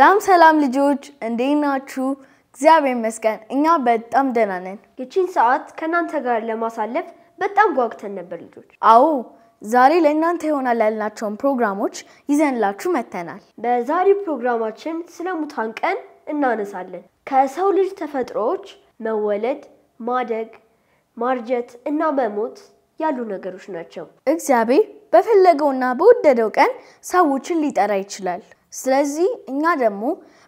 ሰላም ልጆች እንዴት ናችሁ? እግዚአብሔር ይመስገን እኛ በጣም ደህና ነን። ይቺን ሰዓት ከናንተ ጋር ለማሳለፍ በጣም ጓጉተን ነበር ልጆች። አዎ ዛሬ ለእናንተ ይሆናል ያልናቸውን ፕሮግራሞች ይዘንላችሁ መተናል። በዛሬው ፕሮግራማችን ስለ ሙታን ቀን እናነሳለን። ከሰው ልጅ ተፈጥሮዎች መወለድ፣ ማደግ፣ ማርጀት እና መሞት ያሉ ነገሮች ናቸው። እግዚአብሔር በፈለገውና በወደደው ቀን ሰዎችን ሊጠራ ይችላል። ስለዚህ እኛ ደግሞ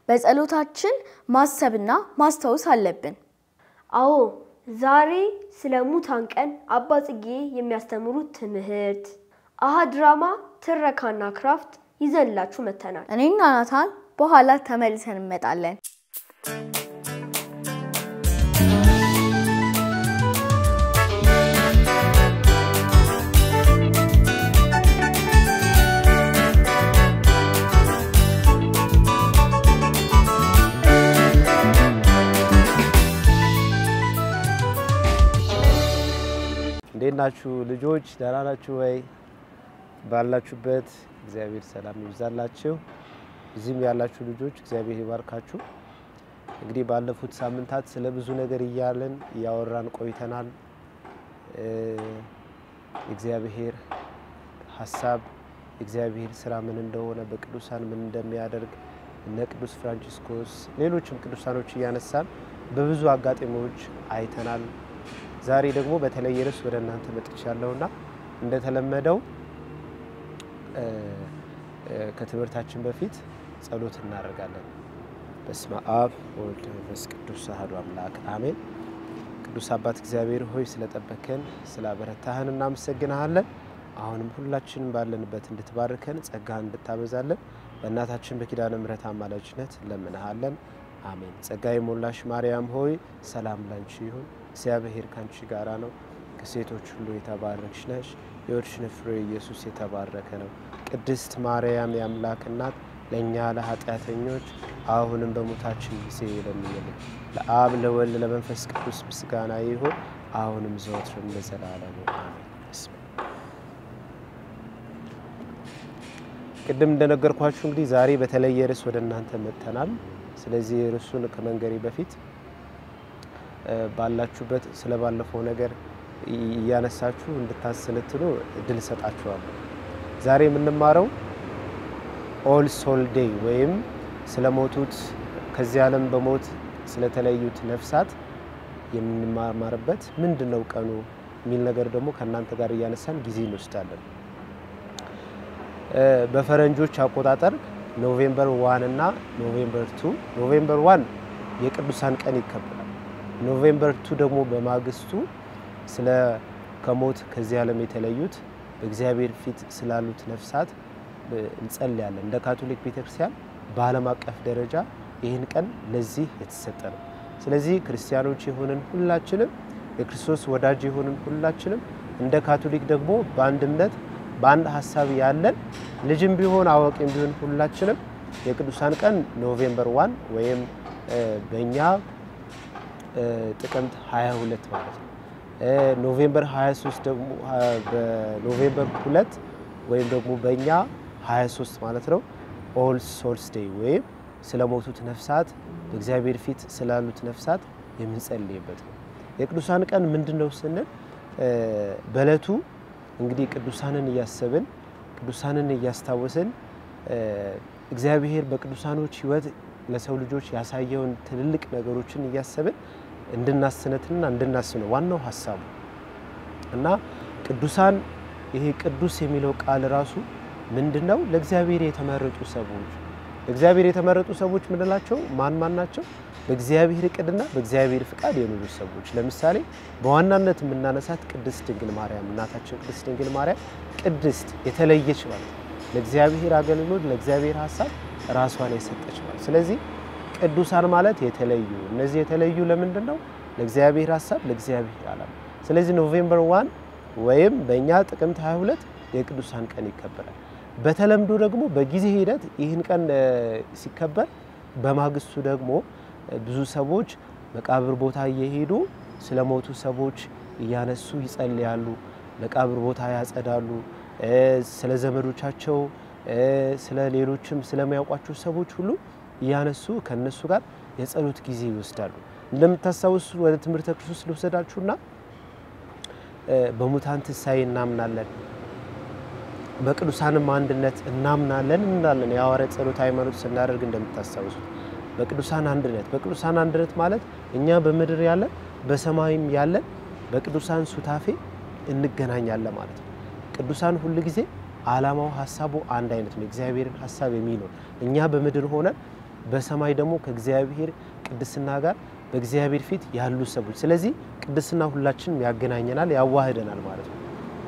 በጸሎታችን ማሰብና ማስተዋወስ አለብን። አዎ ዛሬ ስለ ሙታን ቀን አባ ጽጌ የሚያስተምሩት ትምህርት አሃ ድራማ ትረካና ክራፍት ይዘንላችሁ መተናል። እኔና ናታን በኋላ ተመልሰን እንመጣለን። እንዴናችሁ ልጆች ደህና ናችሁ ወይ? ባላችሁበት እግዚአብሔር ሰላም ይብዛላችሁ። እዚህም ያላችሁ ልጆች እግዚአብሔር ይባርካችሁ። እንግዲህ ባለፉት ሳምንታት ስለ ብዙ ነገር ያወራን ቆይተናል። እግዚአብሔር ሐሳብ እግዚአብሔር ስራ ምን እንደሆነ በቅዱሳን ምን እንደሚያደርግ እነ ቅዱስ ፍራንቺስኮስ ሌሎችም ቅዱሳኖች ያነሳን በብዙ አጋጣሚዎች አይተናል። ዛሬ ደግሞ በተለየ ርዕስ ወደ እናንተ መጥቻለሁና እንደተለመደው ከትምህርታችን በፊት ጸሎት እናደርጋለን። በስመ አብ ወወልድ ወመንፈስ ቅዱስ አሐዱ አምላክ አሜን። ቅዱስ አባት እግዚአብሔር ሆይ ስለጠበከን ስላበረታህን እናመሰግናለን። አሁንም ሁላችንም ባለንበት እንድትባርከን ጸጋህን እንድታበዛለን በእናታችን በኪዳነ ምሕረት አማላጅነት ለምንሃለን። አሜን። ጸጋዬ ሞላሽ ማርያም ሆይ ሰላም ላንቺ ይሁን። እግዚአብሔር ካንቺ ጋር ነው። ከሴቶች ሁሉ የተባረክሽ ነሽ። የወርሽን ፍሬ ኢየሱስ የተባረከ ነው። ቅድስት ማርያም የአምላክ እናት ለኛ ለኃጢአተኞች አሁንም በሞታችን ጊዜ ለምኝልን። ለአብ ለወልድ ለመንፈስ ቅዱስ ምስጋና ይሁን አሁንም ዘወትርም ለዘላለሙ አሜን። ቅድም እንደነገርኳችሁ እንግዲህ ዛሬ በተለየ ርዕስ ወደ እናንተ መጥተናል። ስለዚህ ርዕሱን ከመንገሬ በፊት ባላችሁበት ስለባለፈው ነገር ያነሳችሁ እንድታሰለጥኑ እድል ሰጣችኋለሁ። ዛሬ የምንማረው ኦል ሶል ዴይ ወይም ስለሞቱት ከዚህ ዓለም በሞት ስለተለዩት ነፍሳት የምንማማርበት ምንድነው ቀኑ ሚል ነገር ደግሞ ከናንተ ጋር ያነሳን ጊዜ እንወስዳለን። በፈረንጆች አቆጣጠር ኖቬምበር 1 እና ኖቬምበር 2 ኖቬምበር 1 የቅዱሳን ቀን ይከበራል። ኖቬምበር 2 ደግሞ በማግስቱ ስለ ከሞት ከዚህ ዓለም የተለዩት በእግዚአብሔር ፊት ስላሉት ነፍሳት እንጸልያለን። እንደ ካቶሊክ ቤተክርስቲያን በዓለም አቀፍ ደረጃ ይህን ቀን ለዚህ የተሰጠ ነው። ስለዚህ ክርስቲያኖች የሆንን ሁላችንም የክርስቶስ ወዳጅ የሆንን ሁላችንም እንደ ካቶሊክ ደግሞ በአንድነት በአንድ ሐሳብ ያለን ልጅም ቢሆን አዋቂም ቢሆን ሁላችንም የቅዱሳን ቀን ኖቬምበር 1 ወይም በእኛ ጥቅምት 22 ማለት ነው። ኖቬምበር 23 ደግሞ በኖቬምበር 2 ወይም ደግሞ በእኛ 23 ማለት ነው ኦል ሶልስ ዴይ ወይም ስለሞቱት ነፍሳት በእግዚአብሔር ፊት ስላሉት ነፍሳት የምንጸልይበት ነው። የቅዱሳን ቀን ምንድነው ስንል በለቱ እንግዲህ ቅዱሳንን ያሰብን ቅዱሳንን ያስታወስን እግዚአብሔር በቅዱሳኖች ህይወት ለሰው ልጆች ያሳየውን ትልልቅ ነገሮችን ያሰብን እንድናስነትና እንድናስነው ዋናው ሐሳቡ እና ቅዱሳን ይሄ ቅዱስ የሚለው ቃል ራሱ ምንድነው? ለእግዚአብሔር የተመረጡ ሰዎች ለእግዚአብሔር የተመረጡ ሰዎች ምንላቸው ማን ናቸው? በእግዚአብሔር እቅድና በእግዚአብሔር ፍቃድ የኖሩ ሰዎች። ለምሳሌ በዋናነት የምናነሳት ቅድስት ድንግል ማርያም እናታችን ቅድስት ድንግል ማርያም ቅድስት የተለየች ማለት ለእግዚአብሔር አገልግሎት ለእግዚአብሔር ሐሳብ ራሷን የሰጠች ማለት። ስለዚህ ቅዱሳን ማለት የተለዩ እነዚህ የተለዩ ለምንድነው? ለእግዚአብሔር ሐሳብ ለእግዚአብሔር ዓላማ። ስለዚህ ኖቬምበር 1 ወይም በእኛ ጥቅምት 22 የቅዱሳን ቀን ይከበራል። በተለምዶ ደግሞ በጊዜ ሂደት ይህን ቀን ሲከበር በማግስቱ ደግሞ ብዙ ሰዎች መቃብር ቦታ እየሄዱ ስለሞቱ ሰዎች ያነሱ ይጸልያሉ፣ መቃብር ቦታ ያጸዳሉ፣ ስለ ዘመዶቻቸው ስለ ሌሎችም ስለማያውቋቸው ሰዎች ሁሉ ያነሱ ከነሱ ጋር የጸሎት ጊዜ ይወስዳሉ እንደምታሳውሱ ወደ ትምህርተ ክርስቶስ ልወሰዳችሁና በሙታን ትንሣኤ እናምናለን በቅዱሳንም አንድነት እናምናለን እንላለን የሐዋርያት ጸሎት ሃይማኖት ስናደርግ እንደምታሳውሱ በቅዱሳን አንድነት ማለት እኛ በምድር ያለን በሰማይም ያለን በቅዱሳን ሱታፌ እንገናኛለን ማለት ነው ቅዱሳን ሁሉ ጊዜ ዓላማው ሐሳቡ አንድ አይነት ነው እግዚአብሔርን ሐሳብ የሚኖር እኛ በምድር ሆነን በሰማይ ደግሞ ከእግዚአብሔር ቅድስና ጋር በእግዚአብሔር ፊት ያሉ ሰዎች ስለዚህ ቅድስና ሁላችንም ያገናኘናል ያዋህደናል ማለት ነው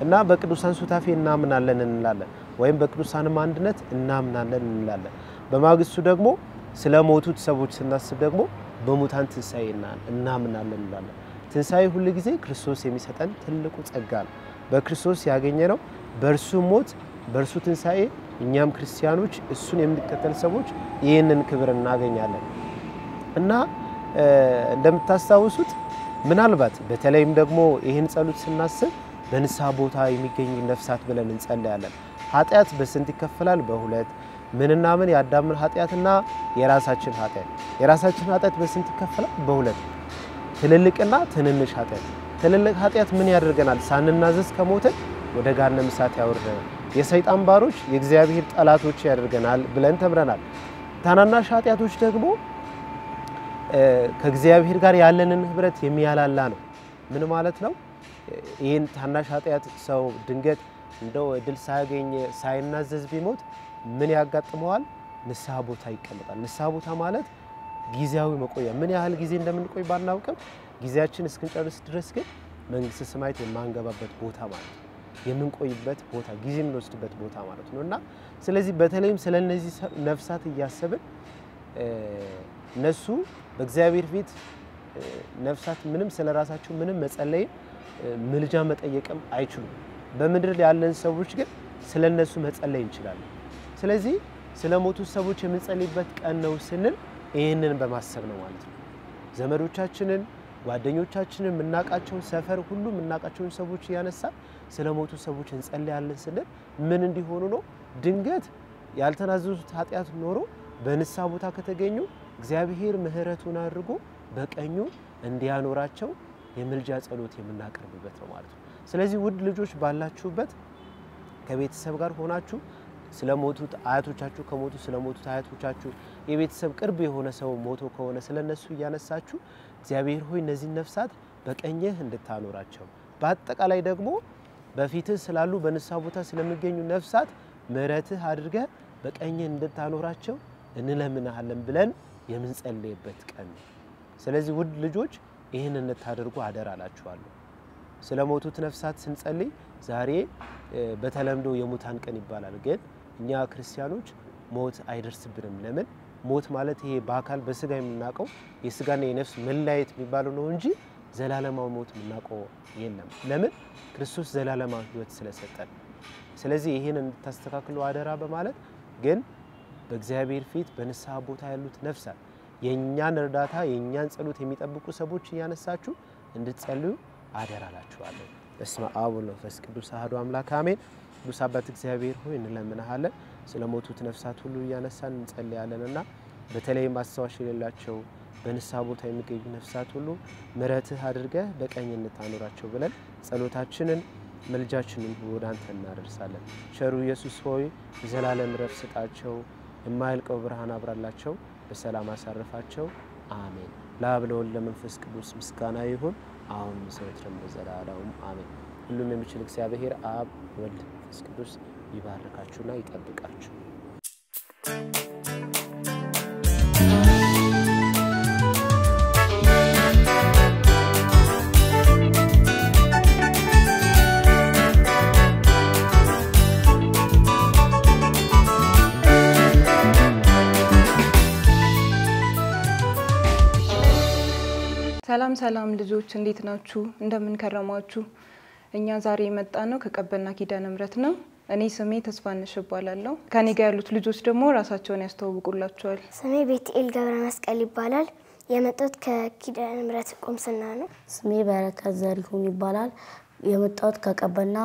እና በቅዱሳን ሱታፌ እናምናለን እንላለን ወይም በቅዱሳንም አንድነት እናምናለን እንላለን በማግስቱ ደግሞ ስለሞቱት ሰዎች ስናስብ ደግሞ በሙታን ትንሣኤ እናምናለን እንላለን ትንሣኤ ሁሉ ጊዜ ክርስቶስ የሚሰጠን ትልቁ ጸጋ ነው በክርስቶስ ያገኘነው በእርሱ ሞት በእርሱ ትንሣኤ እኛም ክርስቲያኖች እሱን የምንከተል ሰዎች ይሄንን ክብር እናገኛለን እና እንደምታስታውሱት ምናልባት በተለይም ደግሞ ይሄን ጸሎት ስናስብ በንስሐ ቦታ የሚገኙ ነፍሳት ብለን እንጸልያለን ኃጢያት በስንት ይከፈላል በሁለት ምንና ምን ያዳምን ኃጢያትና የራሳችን ኃጢያት በስንት ይከፈላል በሁለት ትልልቅና ትንንሽ ኃጢያት ትልልቅ ኃጢያት ምን ያደርገናል ሳንናዘዝ ከሞትን ወደ ገሃነመ እሳት ያወርደናል የሰይጣን ባሮች የእግዚአብሔር ጠላቶች ያደርገናል ብለን ተምረናል ታናናሽ ኃጢያቶች ደግሞ ከእግዚአብሔር ጋር ያለንን ህብረት የሚያላላ ነው ምን ማለት ነው ይሄን ታናሽ ኃጢያት ሰው ድንገት እንደው እድል ሳያገኝ ሳይናዘዝ ቢሞት ምን ያጋጥመዋል ንስሐ ቦታ ይቀመጣል ንስሐ ቦታ ማለት ጊዜያዊ መቆያ ምን ያህል ጊዜ እንደምንቆይ ባናውቅም ጊዜያችን እስክንጨርስ ድረስ ግን መንግስተ ሰማያት የማንገባበት ቦታ ማለት የምንቆይበት ቦታ ጊዜ የምንወስድበት ቦታ ማለት ነውና ስለዚህ በተለይም ስለነዚህ ነፍሳት ያያሰብን ነሱ በእግዚአብሔር ፊት ነፍሳት ምንም ስለራሳቸው ምንም መጸለይ ምልጃ መጠየቅም አይችሉም በመድር ያለን ሰዎች ግን ስለነሱ መጸለይ እንችላለን ስለዚህ ስለሞቱ ሰዎች የምንጸልይበት ቀን ነው ስንል ይሄንን በማሰብ ነው ማለት ነው ዘመዶቻችንን ጓደኞቻችንን ምናቃቸው ሰፈር ሁሉ ምናቃቸው ሰዎች ያነሳ ስለሞቱ ሰዎች እንጸልያለን ስንል ምን እንዲሆኑ ነው ድንገት ያልተናዘዙት ኃጢያት ኖሮ በንስሐ ቦታ ከተገኙ እግዚአብሔር ምህረቱን አድርጎ በቀኙ እንዲያኖራቸው የምልጃ ጸሎት የምናቀርብበት ነው ማለት ነው ስለዚህ ውድ ልጆች ባላችሁበት ከቤተሰብ ጋር ሆናችሁ ስለሞቱት አያቶቻችሁ ከሞቱ ስለሞቱት አያቶቻችሁ የቤተሰብ ቅርብ የሆነ ሰው ሞቶ ከሆነ ስለነሱ ያነሳችሁ እግዚአብሔር ሆይ እነዚህ ነፍሳት በቀኝህ እንድታኖራቸው በአጠቃላይ ደግሞ በፊትህ ስላሉ በንስሐ ቦታ ስለሚገኙ ነፍሳት ምህረትህ አድርገህ በቀኝህ እንድታኖራቸው እንለምናለን ብለን የምንጸልይበት ቀን ስለዚህ ውድ ልጆች ይሄንን እንታደርጉ አደራላችኋለሁ ስለሞቱት ነፍሳት ስንጸልይ ዛሬ በተለምዶ የሙታን ቀን ይባላል ግን እኛ ክርስቲያኖች ሞት አይደርስብንም ለምን ሞት ማለት ይሄ በአካል በስጋ የምናቀው የስጋና የነፍስ መለያየት የሚባለው ነው እንጂ ዘላለማዊ ሞት የምናቀው የለም ለምን ክርስቶስ ዘላለማዊ ህይወት ስለሰጠን ስለዚህ ይሄንን እንድታስተካክሉ አደራ በማለት ግን በእግዚአብሔር ፊት በንስሐ ቦታ ያሉት ነፍሳት የኛን እርዳታ የኛን ጸሎት የሚጠብቁ ሰዎች ያነሳችሁ እንድትጸልዩ አደራላችኋለሁ በስመ አብ ወወልድ ወመንፈስ ቅዱስ አሐዱ አምላክ አሜን ቅዱስ አባት እግዚአብሔር ሆይ እንለምንሃለን ስለሞቱት ነፍሳት ሁሉ ያነሳን እንጸልያለንና በተለይ ማስተዋሽ የሌላቸው በንስሐ ቦታ የሚገኙ ነፍሳት ሁሉ ምህረትህ አድርገህ በቀኝ እንድታኖራቸው ብለን ጸሎታችንን መልጃችንን ወደ አንተ እናደርሳለን ቸሩ ኢየሱስ ሆይ ዘላለም ረፍት ስጣቸው የማይልቀው ብርሃን አብራላቸው በሰላም አሳርፋቸው አሜን ለአብ ለወልድ ለመንፈስ ቅዱስ ምስጋና ይሁን አሁን ዘወትርም ለዘላለሙ አሜን ሁሉም የሚችል እግዚአብሔር አብ ወልድ መንፈስ ቅዱስ ይባርካችሁና ይጠብቃችሁ ሰላም ልጆች እንዴት ናችሁ እንደምን ከረማችሁ እኛ ዛሬ የመጣነው ከቀበና ኪዳነ ምሕረት ነው እኔ ስሜ ተስፋነሽ እባላለሁ ከኔ ጋር ያሉት ልጆች ደግሞ ራሳቸውን ያስተዋውቁላችኋል ስሜ ቤትኤል ገብረ መስቀል ይባላል የመጣሁት ከኪዳነ ምሕረት ቁምስና ነው ስሜ በረከት ዘሪሁን ይባላል የመጣሁት ከቀበና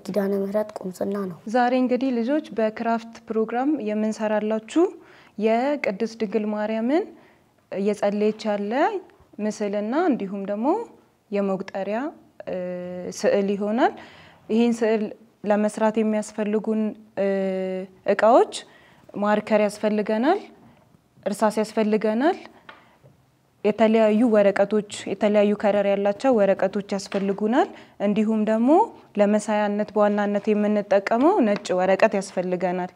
ኪዳነ ምሕረት ቁምስና ነው ዛሬ እንግዲህ ልጆች በክራፍት ፕሮግራም የምንሰራላችሁ የቅድስት ድንግል ማርያምን እየጸለየች ያለ ምስልና እንዲሁም ደግሞ የመቁጠሪያ ስዕል ይሆናል። ይሄን ስዕል ለመስራት የሚያስፈልጉን እቃዎች ማርከር ያስፈልገናል፣ እርሳስ ያስፈልገናል፣ የተለያዩ ወረቀቶች የተለያዩ ከለር ያላቸው ወረቀቶች ያስፈልጉናል። እንዲሁም ደግሞ ለመሳያነት በዋናነት የምንጠቀመው ነጭ ወረቀት ያስፈልገናል።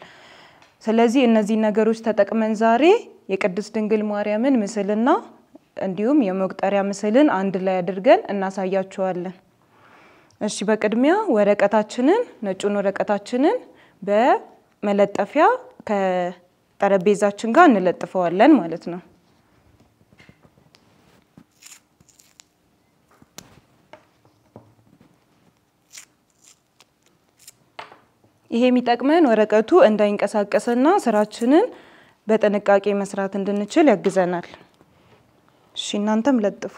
ስለዚህ እነዚህ ነገሮች ተጠቅመን ዛሬ የቅድስት ድንግል ማርያምን ምስልና እንዲሁም የመቁጠሪያ ምስልን አንድ ላይ አድርገን እናሳያችኋለን። እሺ በቅድሚያ ወረቀታችንን ነጩን ወረቀታችንን በመለጠፊያ ከጠረጴዛችን ጋር እንለጥፈዋለን ማለት ነው። ይሄ የሚጠቅመን ወረቀቱ እንዳይንቀሳቀስና ስራችንን በጥንቃቄ መስራት እንድንችል ያግዘናል። እሺ እናንተም ለጥፉ።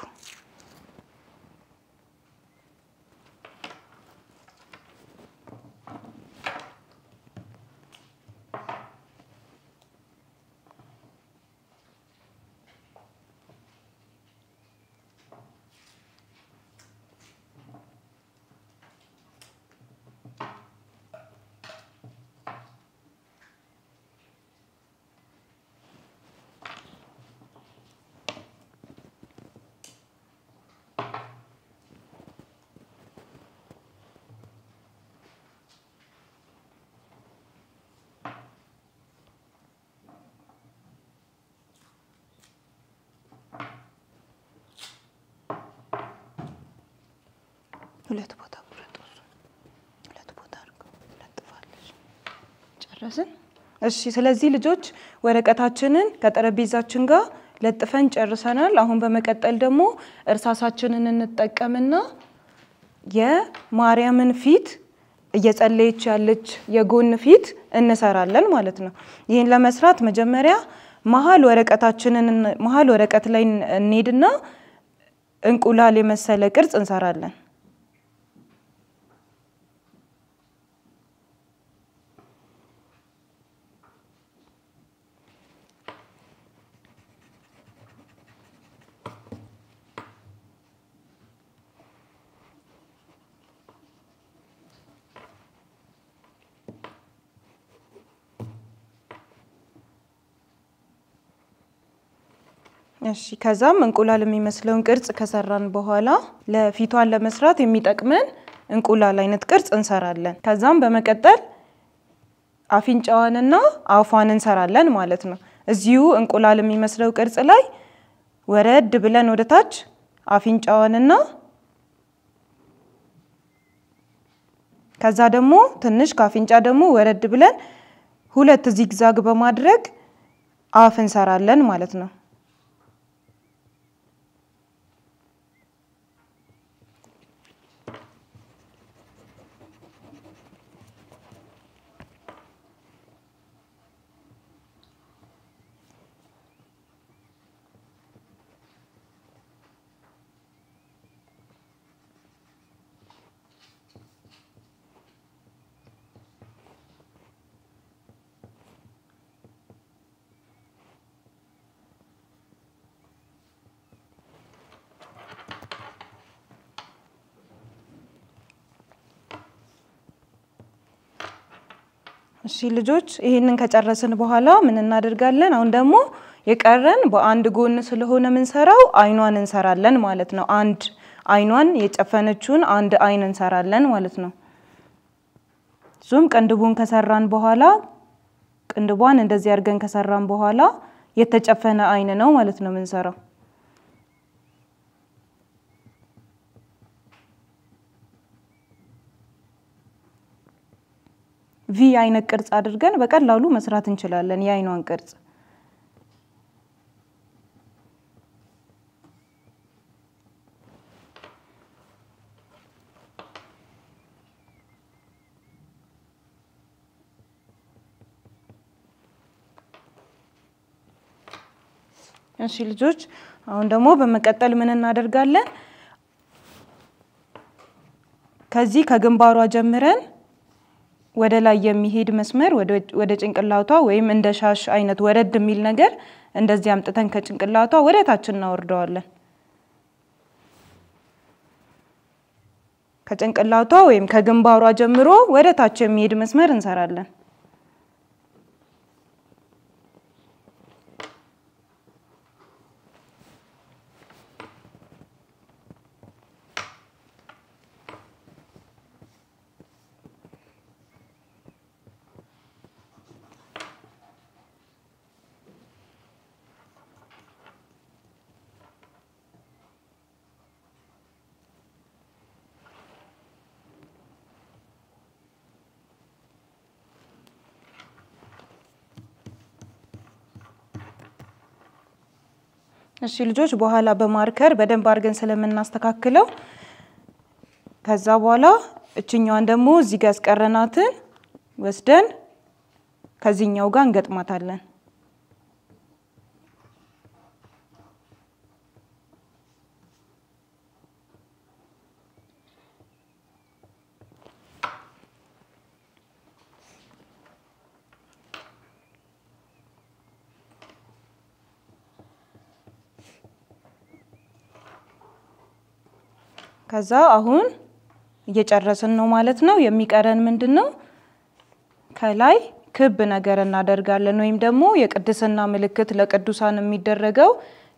ሁለት ቦታ ቁረጡ። ሁለት ቦታ አድርገው ለጥፋለሽ። ጨረስን? እሺ ስለዚህ ልጆች ወረቀታችንን ከጠረጴዛችን ጋር ለጥፈን ጨርሰናል። አሁን በመቀጠል ደግሞ እርሳሳችንን እንጠቀምና የማርያምን ፊት እየጸለየች ያለች የጎን ፊት እንሰራለን ማለት ነው። ይሄን ለመስራት መጀመሪያ መሃል ወረቀት ላይ እንሄድና እንቁላል የመሰለ ቅርጽ እንሰራለን። እሺ ከዛም እንቁላል የሚመስለውን ቅርጽ ከሰራን በኋላ ለፊቷን ለመስራት የሚጠቅመን እንቁላል አይነት ቅርጽ እንሰራለን። ከዛም በመቀጠል አፍንጫዋንና አፏን እንሰራለን ማለት ነው። እዚሁ እንቁላል የሚመስለው ቅርጽ ላይ ወረድ ብለን ወደ ታች አፍንጫዋንና ከዛ ደግሞ ትንሽ ካፍንጫ ደግሞ ወረድ ብለን ሁለት ዚግዛግ በማድረግ አፍ እንሰራለን ማለት ነው። እሺ ልጆች ይሄንን ከጨረስን በኋላ ምን እናደርጋለን? አሁን ደግሞ የቀረን በአንድ ጎን ስለሆነ ምን ሰራው አይኗን እንሰራለን ማለት ነው። አንድ አይኗን የጨፈነችውን አንድ አይን እንሰራለን ማለት ነው። ዙም ቅንድቡን ከሰራን በኋላ ቅንድቧን እንደዚህ አድርገን ከሰራን በኋላ የተጨፈነ አይን ነው ማለት ነው ምን ሰራው። ቪ አይነት ቅርጽ አድርገን በቀላሉ መስራት እንችላለን የአይኗን ቅርጽ። እሺ ልጆች አሁን ደግሞ በመቀጠል ምን እናደርጋለን? ከዚህ ከግንባሯ ጀምረን ወደ ላይ የሚሄድ መስመር ወደ ጭንቅላቷ ወይም እንደ ሻሽ አይነት ወረድ የሚል ነገር እንደዚህ አምጥተን ከጭንቅላቷ ወደ ታች እናወርደዋለን። ከጭንቅላቷ ወይም ከግንባሯ ጀምሮ ወደ ታች የሚሄድ መስመር እንሰራለን። እሺ ልጆች በኋላ በማርከር በደንብ አድርገን ስለምናስተካክለው ከዛ በኋላ እቺኛዋን ደግሞ እዚህ ጋር ያስቀረናትን ወስደን ከዚህኛው ጋር እንገጥማታለን። ከዛ አሁን እየጨረስን ነው ማለት ነው። የሚቀረን ምንድነው? ከላይ ክብ ነገር እናደርጋለን ወይም ደግሞ የቅድስና ምልክት ለቅዱሳን የሚደረገው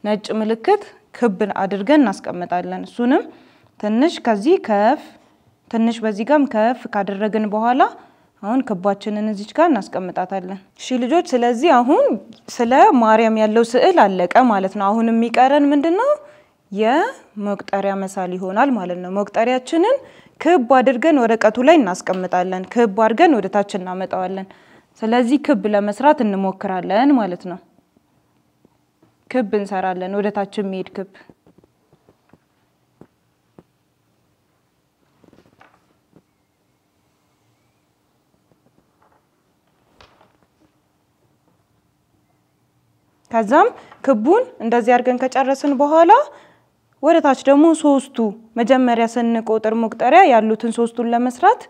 ነጭ ምልክት ክብ አድርገን እናስቀምጣለን። እሱንም ትንሽ ከዚህ ከፍ ትንሽ በዚህ ጋርም ከፍ ካደረግን በኋላ አሁን ክባችንን እዚች ጋር እናስቀምጣታለን። እሺ ልጆች ስለዚህ አሁን ስለ ማርያም ያለው ስዕል አለቀ ማለት ነው። አሁን የሚቀረን ምንድነው? የመቁጠሪያ መሳል ይሆናል ማለት ነው። መቁጠሪያችንን ክብ አድርገን ወረቀቱ ላይ እናስቀምጣለን። ክብ አድርገን ወደ ታች እናመጣዋለን። ስለዚህ ክብ ለመስራት እንሞክራለን ማለት ነው። ክብ እንሰራለን ወደ ታች የሚሄድ ክብ። ከዛም ክቡን እንደዚህ አድርገን ከጨረስን በኋላ ወደ ታች ደግሞ ሶስቱ መጀመሪያ ስንቆጥር መቁጠሪያ ያሉትን ሶስቱን ለመስራት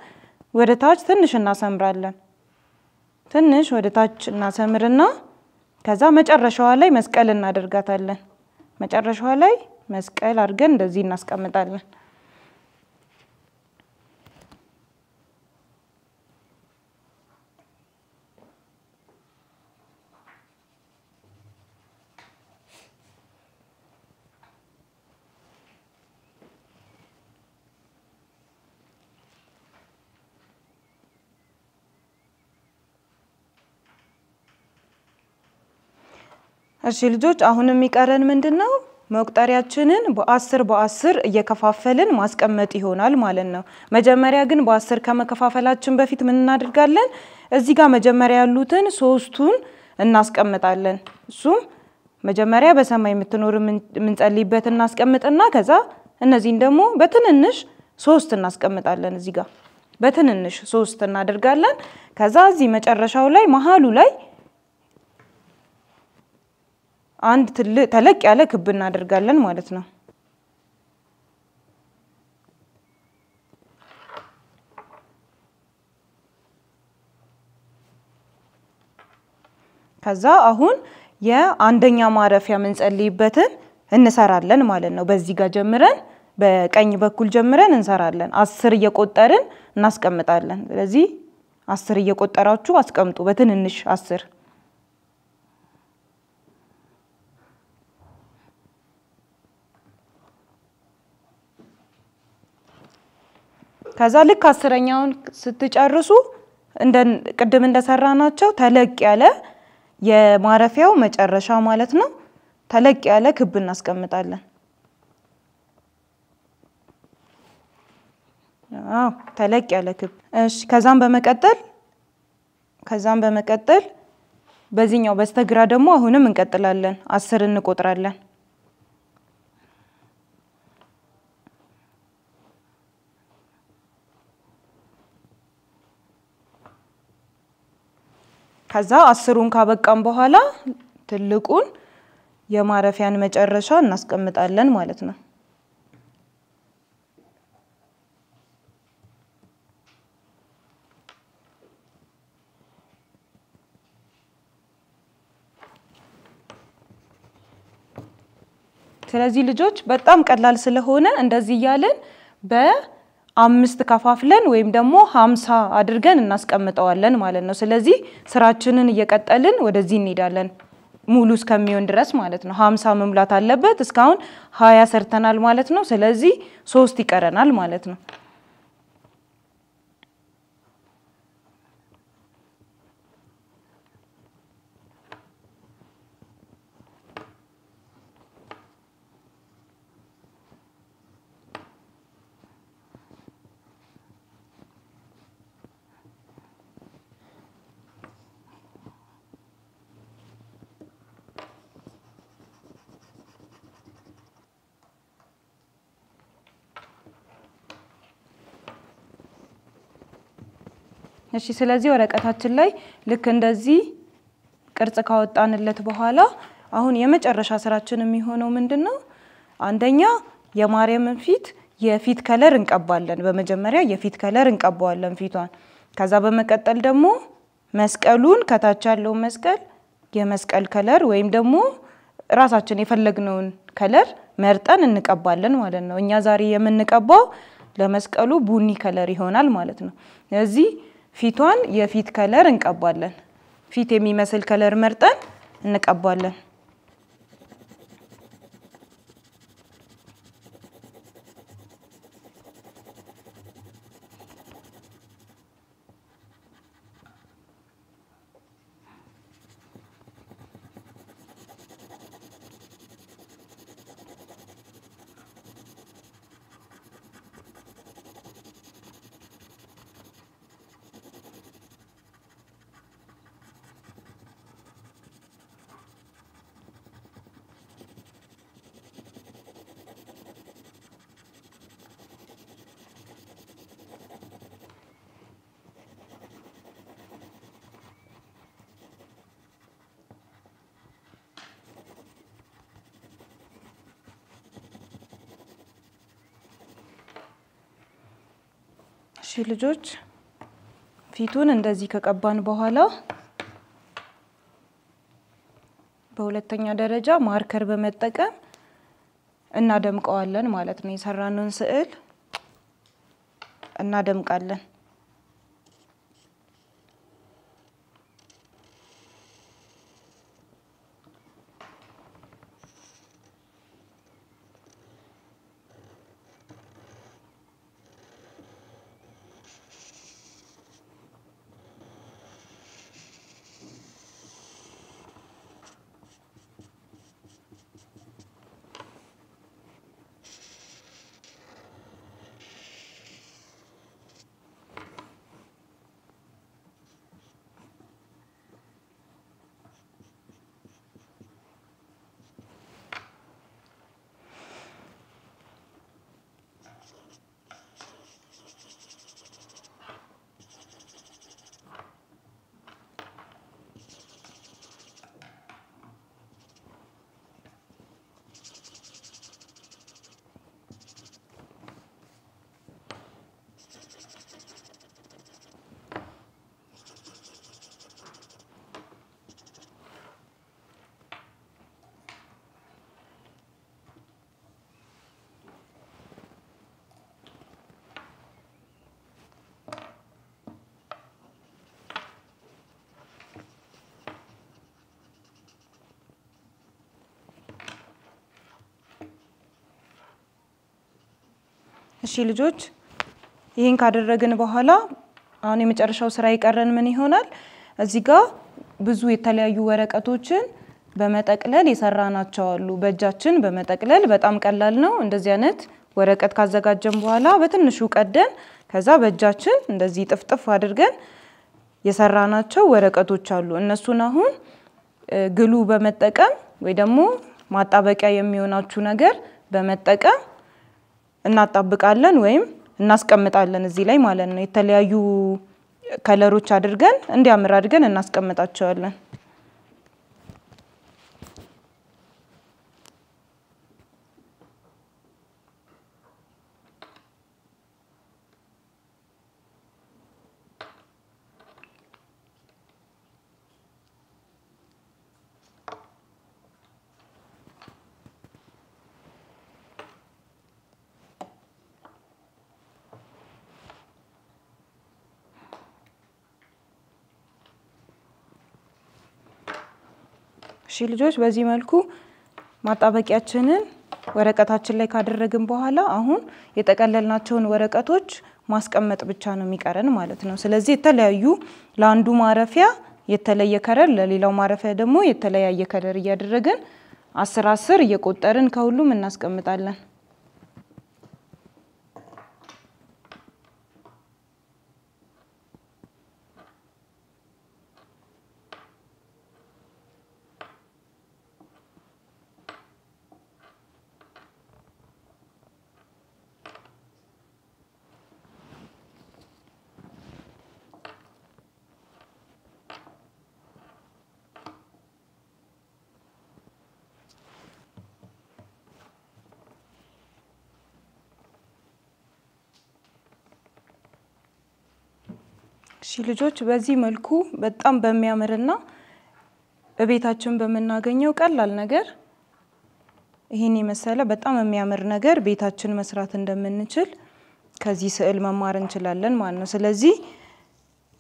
ወደ ታች ትንሽ እናሰምራለን። ትንሽ ወደ ታች እናሰምርና ከዛ መጨረሻዋ ላይ መስቀል እናደርጋታለን። መጨረሻዋ ላይ መስቀል አድርገን እንደዚህ እናስቀምጣለን። እሺ ልጆች አሁን የሚቀረን ምንድነው? መቁጠሪያችንን በ10 በ10 እየከፋፈልን ማስቀመጥ ይሆናል ማለት ነው። መጀመሪያ ግን በ10 ከመከፋፈላችን በፊት ምን እናደርጋለን? እዚህ ጋር መጀመሪያ ያሉትን ሶስቱን እናስቀምጣለን። እሱም መጀመሪያ በሰማይ የምትኖር ምንጸልይበት እናስቀምጥና ከዛ እነዚህን ደግሞ በትንንሽ 3 እናስቀምጣለን። እዚህ ጋር በትንንሽ 3 እናደርጋለን። ከዛ እዚህ መጨረሻው ላይ መሃሉ ላይ አንድ ተለቅ ያለ ክብ እናደርጋለን ማለት ነው። ከዛ አሁን የአንደኛ ማረፊያ ምንጸልይበትን እንሰራለን ማለት ነው። በዚህ ጋር ጀምረን በቀኝ በኩል ጀምረን እንሰራለን። 10 እየቆጠርን እናስቀምጣለን። ስለዚህ 10 እየቆጠራችሁ አስቀምጡ በትንንሽ 10። ከዛ ልክ 10ኛውን ስትጨርሱ ቅድም እንደሰራናቸው ተለቅ ያለ የማረፊያው መጨረሻ ማለት ነው ተለቅ ያለ ክብ እናስቀምጣለን። ተለቅ ያለ ክብ። እሺ ከዛም በመቀጠል በዚህኛው በስተግራ ደግሞ አሁንም እንቀጥላለን 10 እንቆጥራለን። ከዛ 10ን ካበቃን በኋላ ትልቁን የማረፊያን መጨረሻ እናስቀምጣለን ማለት ነው። ስለዚህ ልጆች በጣም ቀላል ስለሆነ እንደዚህ ያለን በ5 ከፋፍለን ወይም ደግሞ 50 አድርገን እናስቀምጠዋለን ማለት ነው ስለዚህ ስራችንን እየቀጠልን ወደዚህ እንሄዳለን ሙሉ እስከሚሆን ድረስ ማለት ነው 50 መሙላት አለበት እስካሁን 20 ሰርተናል ማለት ነው ስለዚህ 3 ይቀረናል ማለት ነው እሺ ስለዚህ ወረቀታችን ላይ ልክ እንደዚህ ቅርጽ ካወጣንለት በኋላ አሁን የመጨረሻ ስራችን የሚሆነው ምንድነው አንደኛ የማርያምን ፊት የፊት ከለር እንቀባለን በመጀመሪያ የፊት ከለር እንቀባዋለን ፊቷን ከዛ በመቀጠል ደግሞ መስቀሉን ከታች ያለው መስቀል የመስቀል ከለር ወይም ደግሞ ራሳችን የፈለግነውን ከለር መርጠን እንቀባለን ማለት ነው እኛ ዛሬ የምንቀባው ለመስቀሉ ቡኒ ከለር ይሆናል ማለት ነው ስለዚህ ፊቷን የፊት ከለር እንቀባለን ፊት የሚመስል ከለር መርጠን እንቀባለን እሺ ልጆች ፊቱን እንደዚህ ከቀባን በኋላ በሁለተኛ ደረጃ ማርከር በመጠቀም እናደምቀዋለን ማለት ነው የሰራነውን ስዕል እናደምቃለን እሺ ልጆች ይሄን ካደረግን በኋላ አሁን የመጨረሻው ስራ ይቀረን ምን ይሆናል እዚህ ጋር ብዙ የተለያዩ ወረቀቶችን በመጠቅለል የሰራናቸው አሉ በእጃችን በመጠቅለል በጣም ቀላል ነው እንደዚህ አይነት ወረቀት ካዘጋጀን በኋላ በትንሹ ቀደን ከዛ በእጃችን እንደዚህ ጥፍጥፍ አድርገን የሰራናቸው ወረቀቶች አሉ እነሱን አሁን ግሉ በመጠቀም ወይ ደግሞ ማጣበቂያ የሚሆናችሁ ነገር በመጠቀም እናጣብቃለን ወይም እናስቀምጣለን እዚህ ላይ ማለት ነው የተለያዩ ከለሮች አድርገን እንዲያምር አድርገን እናስቀምጣቸዋለን እሺ ልጆች በዚህ መልኩ ማጣበቂያችንን ወረቀታችን ላይ ካደረግን በኋላ አሁን የተቀለልናቸውን ወረቀቶች ማስቀመጥ ብቻ ነው የሚቀረን ማለት ነው ስለዚህ የተለያዩ ለአንዱ ማረፊያ የተለየ ከለር ለሌላው ማረፊያ ደግሞ የተለያየ ከለር ያደረግን 10 10 እየቆጠርን ከሁሉም እናስቀምጣለን እሺ ልጆች በዚህ መልኩ በጣም በሚያምርና በቤታችን በመናገኘው ቀላል ነገር ይሄን የመሰለ በጣም የሚያምር ነገር ቤታችን መስራት እንደምንችል ከዚህ ስዕል መማር እንችላለን ማለት ነው ስለዚህ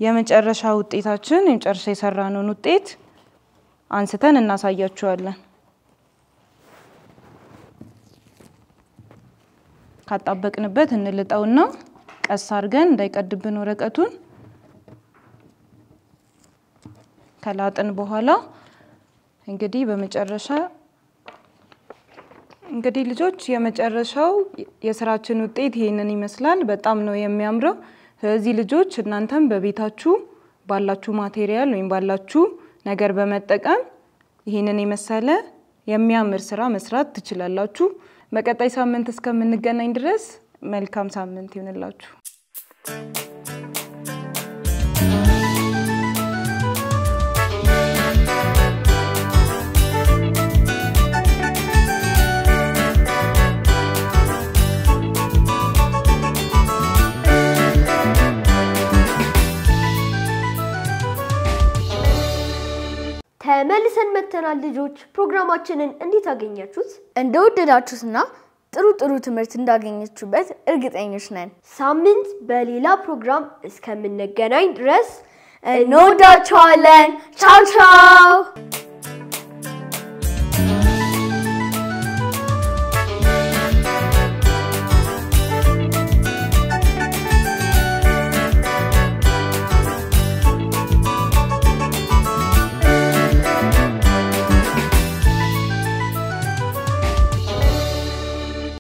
የመጨረሻ ውጤታችን የመጨረሻ የሰራነውን ውጤት አንስተን እናሳያችኋለን ካጣበቅንበት እንልጣውና ቀስ አድርገን እንዳይቀድብን ወረቀቱን ከላጥን በኋላ እንግዲህ በመጨረሻ እንግዲህ ልጆች የመጨረሻው የስራችን ውጤት ይሄንን ይመስላል በጣም ነው የሚያምረው ስለዚህ ልጆች እናንተም በቤታችሁ ባላችሁ ማቴሪያል ወይም ባላችሁ ነገር በመጠቀም ይሄንን የመሰለ የሚያምር ስራ መስራት ትችላላችሁ በቀጣይ ሳምንት እስከምንገናኝ ድረስ መልካም ሳምንት ይሁንላችሁ ተመልሰን መተናል ልጆች ፕሮግራማችንን እንዴት አገኛችሁት እንደወደዳችሁትና ጥሩ ትምህርት እንዳገኛችሁበት እርግጠኞች ነን ሳምንት በሌላ ፕሮግራም እስከምንገናኝ ድረስ እንወዳችኋለን ቻው ቻው